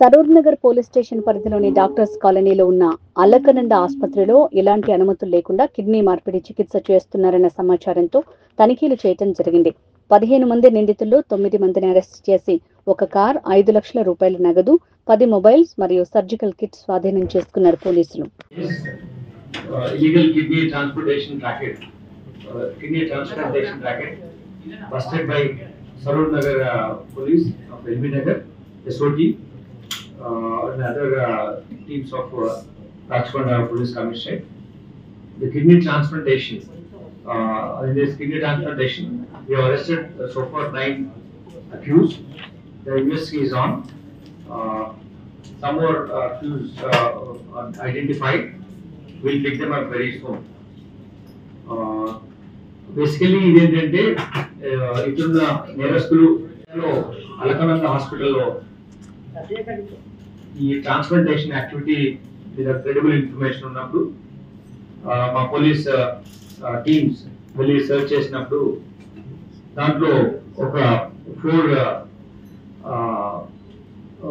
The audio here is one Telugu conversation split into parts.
సరూర్ నగర్ పోలీస్ స్టేషన్ పరిధిలోని డాక్టర్స్ కాలనీలో ఉన్న అలకనంద ఆసుపత్రిలో ఎలాంటి అనుమతులు లేకుండా కిడ్నీ మార్పిడి చికిత్స చేస్తున్నారన్న సమాచారంతో తనిఖీలు చేయడం జరిగింది. 15 మంది నిందితుల్లో 9 మందిని అరెస్ట్ చేసి ఒక కార్, 5 లక్షల రూపాయల నగదు, 10 మొబైల్స్ మరియు సర్జికల్ కిట్ స్వాధీనం చేసుకున్నారు పోలీసులు. Illegal kidney transportation racket busted by Sarur Nagar police of LB Nagar, SOT, and other teams of Rajkonda Police Commissioner. The kidney transplantation. In this kidney transplantation, we have arrested so far 9 accused. The investigation is on. Some more accused identified. We'll pick them up very soon. Basically, ఇదేంటంటే ఇట్లున్న నేరస్తులు అలకనంద హాస్పిటల్లో ఈ ట్రాన్స్ప్లాంటేషన్ యాక్టివిటీ మీద క్రెడిబుల్ ఇన్ఫర్మేషన్ ఉన్నప్పుడు మా పోలీస్ టీమ్స్ వెళ్ళి సర్చ్ చేసినప్పుడు దాంట్లో ఒక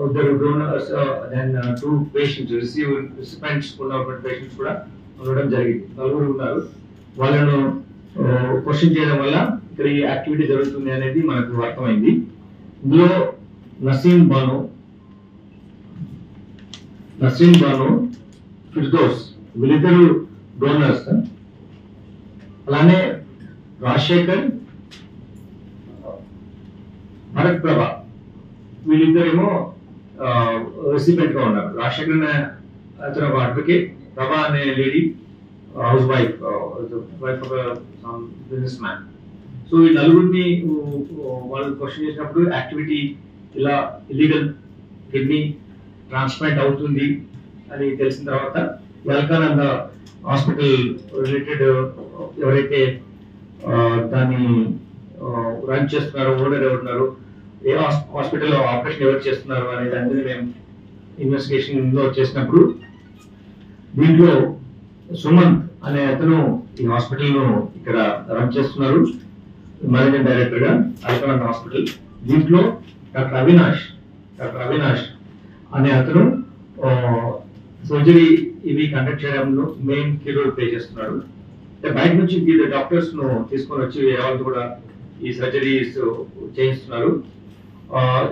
4 donors then 2 patients recipients ఉన్నటువంటి పేషెంట్స్ కూడా ఉండడం జరిగింది. 4 ఉన్నారు. వాళ్ళను క్వశ్చన్ చేయడం వల్ల ఇక్కడ ఈ యాక్టివిటీ జరుగుతుంది అనేది మనకు అర్థమైంది. ఇందులో నసీం బాను, ఫిర్దోస్ వీళ్ళిద్దరు డోనర్స్. అలానే రాజశేఖర్, భరత్ ప్రభ వీళ్ళిద్దరేమో రెసిపెంట్ గా ఉన్నారు. రాజశేఖర్ అనే అతను ఒక అడ్వకేట్, ప్రభా అనే lady house wife of business man. So ఈ నలుగురిని వాళ్ళు క్వశ్చన్ చేసినప్పుడు యాక్టివిటీ ఇలా ఇల్లీగల్ కిడ్నీ ట్రాన్స్ప్లాంట్ అవుతుంది అని తెలిసిన తర్వాత అలకనంద హాస్పిటల్ రిలేటెడ్ ఎవరైతే దాన్ని రన్ చేస్తున్నారో, ఓనర్ ఎవరున్నారు, ఏ హాస్పిటల్లో ఆపరేషన్ ఎవరు చేస్తున్నారు అనే దాని మీద మేము ఇన్వెస్టిగేషన్ లో చేసినప్పుడు దీంట్లో సుమంత్ అనే అతను ఈ హాస్పిటల్ ను ఇక్కడ రన్ చేస్తున్నారు, మేనేజింగ్ డైరెక్టర్ గా అలకనంద హాస్పిటల్. దీంట్లో డాక్టర్ అవినాష్ అనే అతను సర్జరీ ఇవి కండక్ట్ చేయడంలో మెయిన్ కీ రోల్ ప్లే చేస్తున్నాడు. బయట నుంచి డాక్టర్స్ ను తీసుకొని వచ్చి వాళ్ళు కూడా ఈ సర్జరీస్ చేయిస్తున్నారు.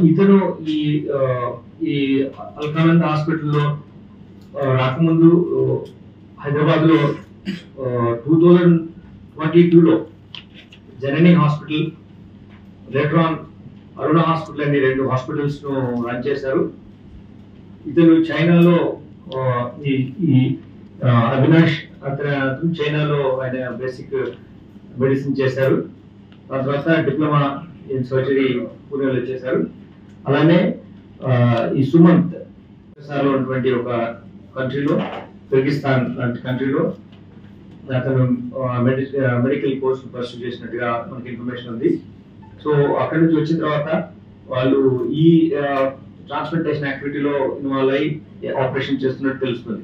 ఇతను ఈ అలకనంద హాస్పిటల్లో రాకముందు హైదరాబాద్ లో 2022లో Janani hospital, later on Aruna hospital అనే 2 హాస్పిటల్స్ ను రన్ చేశారు. ఇతను చైనాలో ఈ అవినాష్ అతను చైనాలో ఆయన బేసిక్ మెడిసిన్ చేశారు. దాని తర్వాత డిప్లొమా ఇన్ సర్జరీ పూణేలో చేశారు. అలానే ఈ సుమంత్ ఉన్నటువంటి ఒక కంట్రీలో, కిర్గిస్తాన్ లాంటి కంట్రీలో అతను మెడికల్ కోర్స్ పర్సూ చేసినట్టుగా మనకి ఇన్ఫర్మేషన్ ఉంది. సో అక్కడి నుంచి వచ్చిన తర్వాత వాళ్ళు ఈ ట్రాన్స్ప్లాంటేషన్ యాక్టివిటీలో ఇన్వాల్వ్ అయ్యి ఆపరేషన్ చేస్తున్నట్టు తెలుస్తుంది.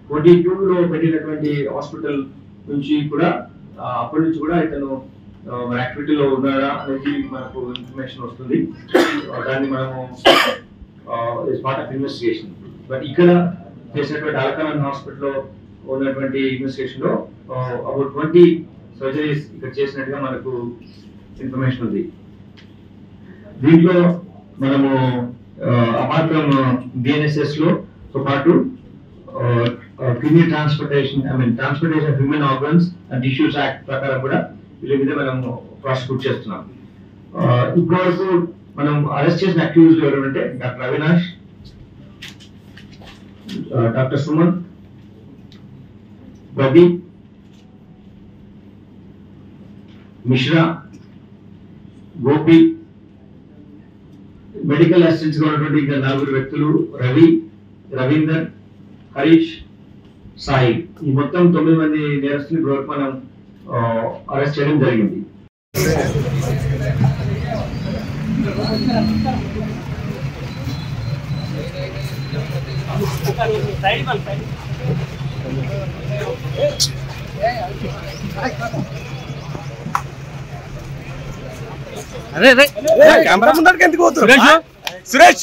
22లో పెట్టినటువంటి హాస్పిటల్ నుంచి కూడా అప్పటి నుంచి కూడా ఇతను యాక్టివిటీలో ఉన్నాడా అనేది మనకు ఇన్ఫర్మేషన్ వస్తుంది. దాన్ని మనము పార్ట్ ఆఫ్ ఇన్వెస్టిగేషన్. బట్ ఇక్కడ చేసినటువంటి అలకనంద హాస్పిటల్లో ఉన్నటువంటి ఇన్వెస్టిగేషన్ లో అబౌట్ 20 సర్జరీస్ ఇక్కడ చేసినట్టుగా మనకు ఇన్ఫర్మేషన్ ఉంది. దీంట్లో మనము అపార్ట్ బిఎన్ఎస్ఎస్ లో తో పాటు kidney transplantation transplantation of human organs and tissues act ప్రకారం కూడా వీళ్ళ మీద మనం ప్రాసిక్యూట్ చేస్తున్నాం. ఇప్పటి వరకు మనం అరెస్ట్ చేసిన అక్యూజ్డ్ ఎవరంటే doctor Avinash, doctor Sumanth, Pradeep Mishra, Gopi, medical assistants గా ఉన్నటువంటి ఇంకా 4 వ్యక్తులు, రవి, రవీందర్, హరీష్, సాయి. ఈ మొత్తం 9 మంది నేరస్తులు ఇప్పటివరకు మనం అరెస్ట్ చేయడం జరిగింది. अरे कैमरा मुंडर के सुरेश